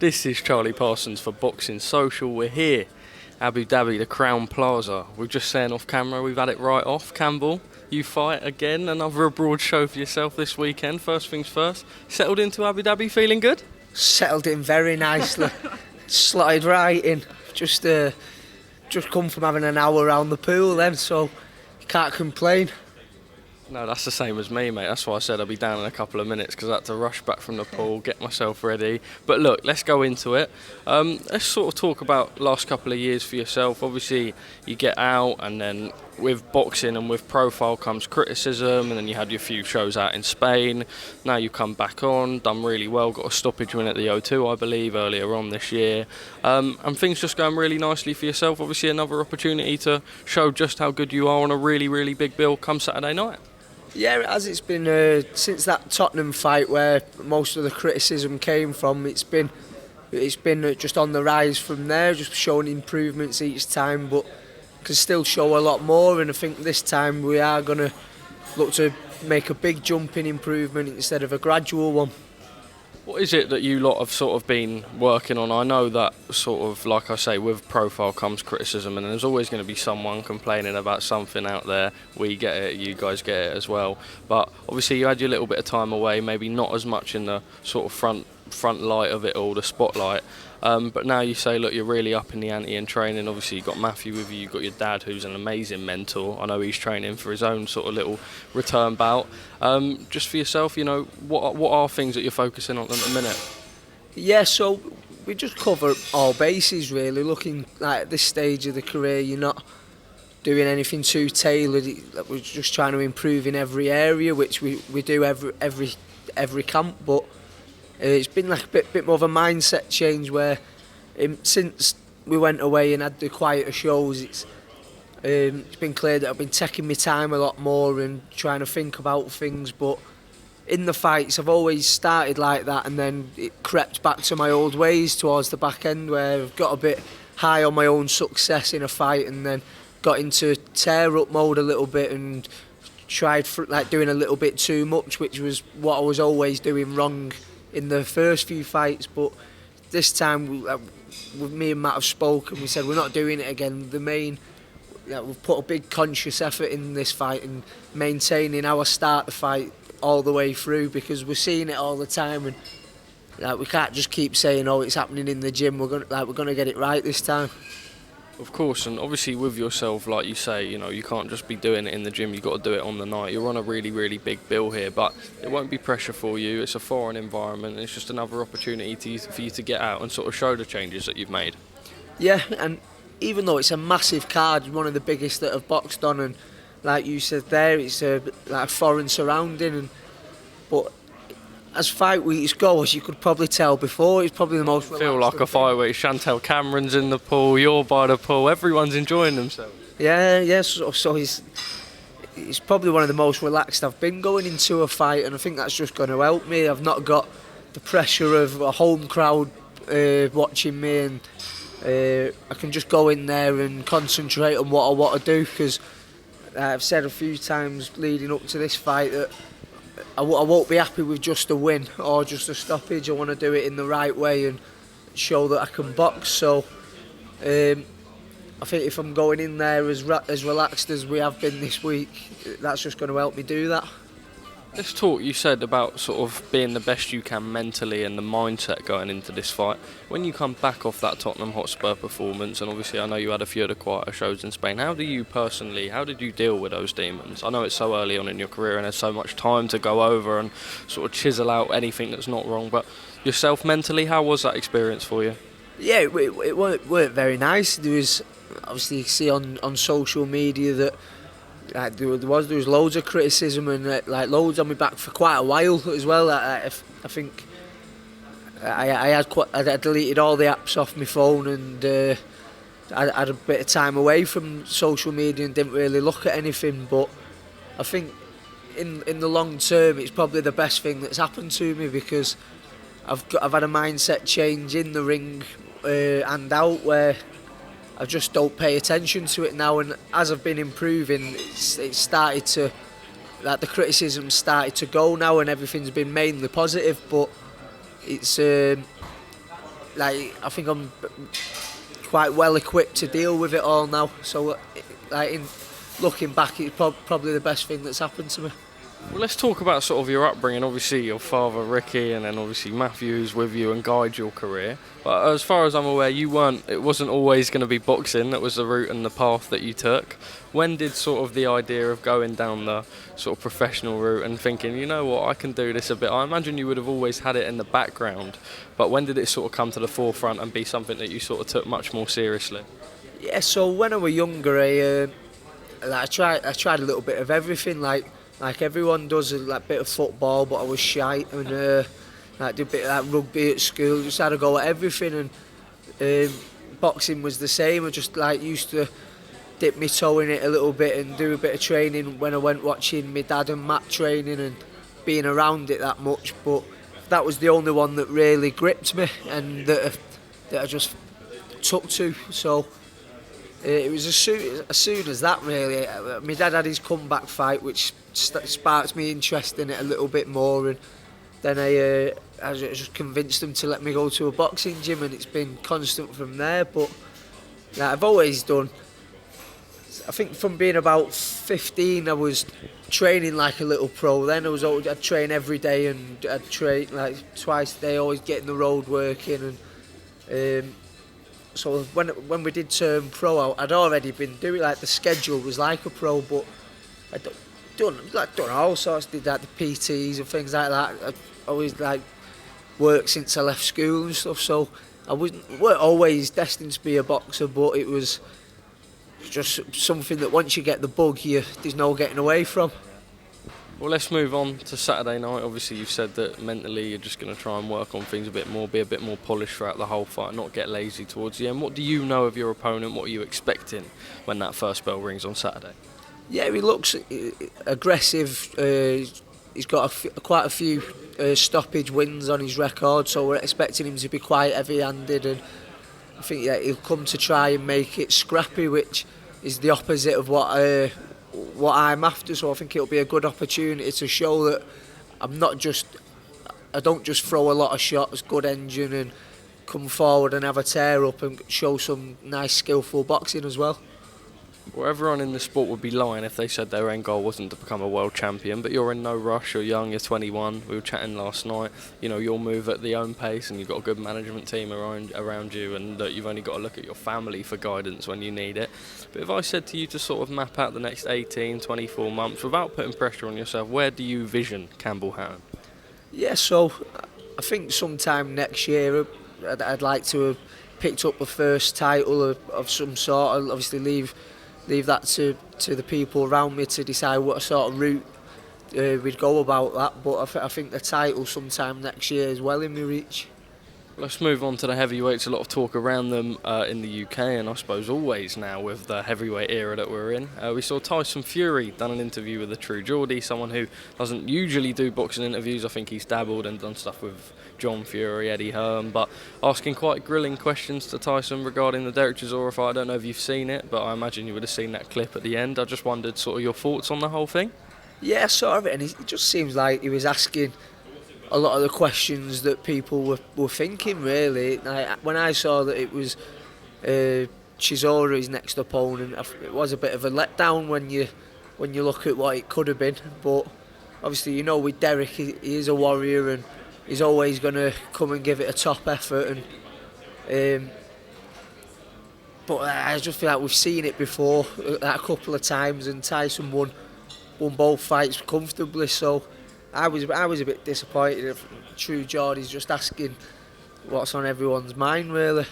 This is Charlie Parsons for Boxing Social. We're here, Abu Dhabi, the Crown Plaza. We're just saying off camera, we've had it right off. Campbell, you fight again, another abroad show for yourself this weekend. First things first, settled into Abu Dhabi, feeling good? Settled in very nicely. Slotted right in. Just come from having an hour around the pool then, so you can't complain. No, that's the same as me, mate. That's why I said I'll be down in a couple of minutes, because I had to rush back from the pool, get myself ready. But look, let's go into it. Let's sort of talk about last couple of years for yourself. Obviously, you get out, and then with boxing and with profile comes criticism, and then you had your few shows out in Spain. Now you come back on, done really well, got a stoppage win at the O2, I believe, earlier on this year. And things just going really nicely for yourself. Obviously, another opportunity to show just how good you are on a really, really big bill come Saturday night. Yeah, as it's been since that Tottenham fight where most of the criticism came from, it's been just on the rise from there, just showing improvements each time, but can still show a lot more. And I think this time we are going to look to make a big jump in improvement instead of a gradual one. What is it that you lot have sort of been working on? I know that sort of, like I say, with profile comes criticism, and there's always going to be someone complaining about something out there. We get it, you guys get it as well. But obviously you had your little bit of time away, maybe not as much in the sort of front light of it all, the spotlight. But now you say, look, you're really up in the ante in training. Obviously you've got Matthew with you, you've got your dad who's an amazing mentor. I know he's training for his own sort of little return bout. Just for yourself, you know, what are things that you're focusing on at the minute? Yeah, so we just cover all bases really. Looking like at this stage of the career, you're not doing anything too tailored. We're just trying to improve in every area, which we do every camp, but it's been like a bit more of a mindset change where since we went away and had the quieter shows, it's been clear that I've been taking my time a lot more and trying to think about things. But in the fights, I've always started like that, and then it crept back to my old ways towards the back end, where I've got a bit high on my own success in a fight, and then got into tear-up mode a little bit and tried doing a little bit too much, which was what I was always doing wrong in the first few fights. But this time, me and Matt have spoken. We said we're not doing it again. We've put a big conscious effort in this fight and maintaining our start the fight all the way through, because we're seeing it all the time, and we can't just keep saying, "Oh, it's happening in the gym." We're going to get it right this time. Of course, and obviously with yourself, like you say, you know, you can't just be doing it in the gym, you've got to do it on the night. You're on a really, really big bill here, but it won't be pressure for you. It's a foreign environment, and it's just another opportunity for you to get out and sort of show the changes that you've made. Yeah, and even though it's a massive card, one of the biggest that I've boxed on, and like you said there, it's like a foreign surrounding, but as fight weeks go, as you could probably tell before, it's probably the most relaxed. Feel like a fight week. Chantel Cameron's in the pool, you're by the pool, everyone's enjoying themselves. Yeah. So it's probably one of the most relaxed I've been going into a fight, and I think that's just going to help me. I've not got the pressure of a home crowd watching me, and I can just go in there and concentrate on what I want to do, because I've said a few times leading up to this fight that I won't be happy with just a win or just a stoppage. I want to do it in the right way and show that I can box. So I think if I'm going in there as relaxed as we have been this week, that's just going to help me do that. Let's talk, you said about sort of being the best you can mentally and the mindset going into this fight. When you come back off that Tottenham Hotspur performance, and obviously I know you had a few of the quieter shows in Spain, how did you deal with those demons? I know it's so early on in your career and there's so much time to go over and sort of chisel out anything that's not wrong, but yourself mentally, how was that experience for you? Yeah, it weren't very nice. There was, obviously you see on social media that there was loads of criticism and loads on me back for quite a while as well. I think I had deleted all the apps off my phone, and I had a bit of time away from social media and didn't really look at anything. But I think in the long term, it's probably the best thing that's happened to me, because I've had a mindset change in the ring and out, where I just don't pay attention to it now, and as I've been improving, it's started to, the criticism started to go now, and everything's been mainly positive. But it's like I think I'm quite well equipped to deal with it all now. So, like in looking back, it's probably the best thing that's happened to me. Well, let's talk about sort of your upbringing. Obviously, your father Ricky, and then obviously Matthew, who's with you and guide your career. But as far as I'm aware, it wasn't always going to be boxing. That was the route and the path that you took. When did sort of the idea of going down the sort of professional route and thinking, you know what, I can do this a bit? I imagine you would have always had it in the background. But when did it sort of come to the forefront and be something that you sort of took much more seriously? Yeah. So when I was younger, I tried a little bit of everything. Like everyone does, a bit of football, but I was shy, and did a bit of rugby at school. Just had a go at everything, and boxing was the same. I just used to dip my toe in it a little bit and do a bit of training when I went watching my dad and Matt training and being around it that much. But that was the only one that really gripped me and that I just took to. So. It was as soon as that really. My dad had his comeback fight, which sparked me interest in it a little bit more, and then I just convinced him to let me go to a boxing gym, and it's been constant from there. But I've always done. I think from being about 15, I was training like a little pro. Then I'd train every day, and I'd train like twice a day, always getting the road working and. So when we did turn pro, I'd already been doing the schedule was like a pro, but I'd done all sorts. Did the PTs and things like that. I'd always worked since I left school and stuff. So I weren't always destined to be a boxer, but it was just something that once you get the bug, there's no getting away from. Well, let's move on to Saturday night. Obviously, you've said that mentally you're just going to try and work on things a bit more, be a bit more polished throughout the whole fight, not get lazy towards the end. What do you know of your opponent? What are you expecting when that first bell rings on Saturday? Yeah, he looks aggressive. He's got quite a few stoppage wins on his record, so we're expecting him to be quite heavy-handed, and I think he'll come to try and make it scrappy, which is the opposite of what I'm after. So I think it'll be a good opportunity to show that I don't just throw a lot of shots, good engine, and come forward and have a tear up and show some nice skillful boxing as well. Well, everyone in the sport would be lying if they said their end goal wasn't to become a world champion, but you're in no rush, you're young, you're 21, we were chatting last night, you'll move at the own pace and you've got a good management team around you, and you've only got to look at your family for guidance when you need it. But if I said to you to sort of map out the next 18, 24 months without putting pressure on yourself, where do you vision Campbell Hatton? Yeah, so I think sometime next year I'd like to have picked up the first title of some sort. I'll obviously leave that to the people around me to decide what sort of route we'd go about that, but I think the title sometime next year is well in my reach. Let's move on to the heavyweights. A lot of talk around them in the UK, and I suppose always now with the heavyweight era that we're in. We saw Tyson Fury done an interview with a true Geordie, someone who doesn't usually do boxing interviews. I think he's dabbled and done stuff with John Fury, Eddie Hearn, but asking quite grilling questions to Tyson regarding the Derek Chisora fight. I don't know if you've seen it, but I imagine you would have seen that clip at the end. I just wondered sort of your thoughts on the whole thing. Yeah, sort of, and it just seems like he was asking a lot of the questions that people were thinking, really. When I saw that it was Chisora, his next opponent, it was a bit of a letdown when you look at what it could have been. But obviously, with Derek, he is a warrior and he's always going to come and give it a top effort. But I just feel like we've seen it before a couple of times, and Tyson won both fights comfortably. So I was a bit disappointed if True Geordie's just asking what's on everyone's mind, really.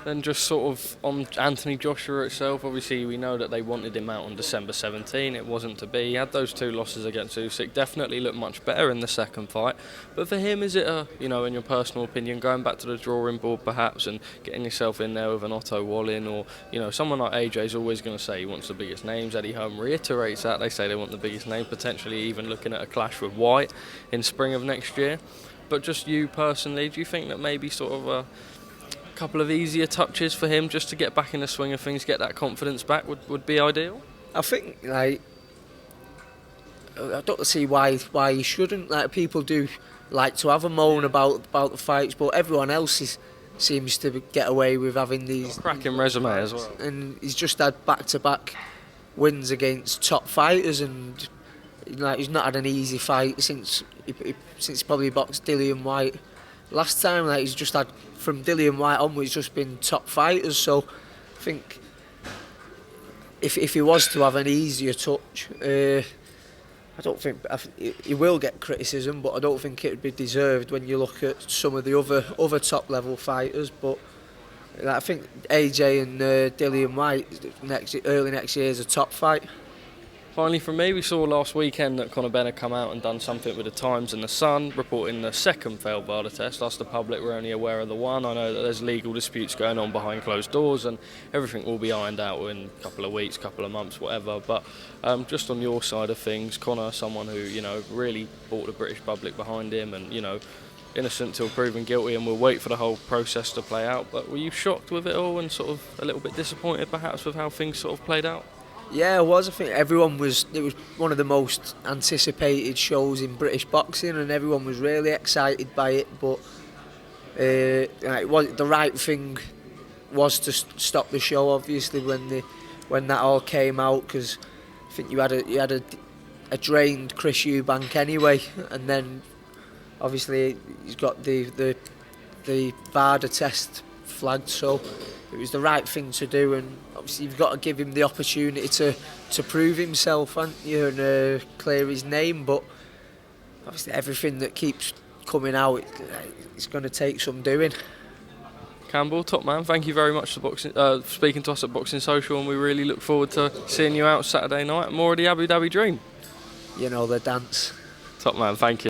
Then just sort of on Anthony Joshua itself, obviously we know that they wanted him out on December 17. It wasn't to be. He had those two losses against Usyk. Definitely looked much better in the second fight. But for him, is it in your personal opinion, going back to the drawing board perhaps and getting yourself in there with an Otto Wallin or, someone like AJ's always going to say he wants the biggest names. Eddie Hearn reiterates that. They say they want the biggest name, potentially even looking at a clash with White in spring of next year. But just you personally, do you think that maybe sort of a couple of easier touches for him just to get back in the swing of things, get that confidence back would be ideal? I think I don't see why he shouldn't. People do like to have a moan about the fights, but everyone else is seems to get away with having these Cracking resume as well. and he's just had back-to-back wins against top fighters, and like he's not had an easy fight since he probably boxed Dillian White last time. Like he's just had, from Dillian White onwards, just been top fighters. So I think if he was to have an easier touch, I don't think he will get criticism, but I don't think it would be deserved when you look at some of the other top level fighters. But I think AJ and Dillian White early next year is a top fight. Finally, from me, we saw last weekend that Conor Benn had come out and done something with the Times and the Sun, reporting the second failed VADA test. Us, the public, we're only aware of the one. I know that there's legal disputes going on behind closed doors, and everything will be ironed out in a couple of weeks, couple of months, whatever. But just on your side of things, Conor, someone who really brought the British public behind him, and innocent till proven guilty, and we'll wait for the whole process to play out. But were you shocked with it all and sort of a little bit disappointed perhaps with how things sort of played out? Yeah, I was. I think it was one of the most anticipated shows in British boxing, and everyone was really excited by it. But the right thing was to stop the show, obviously, when that all came out, because I think you had a drained Chris Eubank anyway, and then obviously he's got the VADA test flagged, so it was the right thing to do, and obviously you've got to give him the opportunity to prove himself, haven't you, and clear his name. But obviously everything that keeps coming out, it's going to take some doing. Campbell, top man, thank you very much for speaking to us at Boxing Social, and we really look forward to seeing you out Saturday night. More of the Abu Dhabi dream. The dance. Top man, thank you.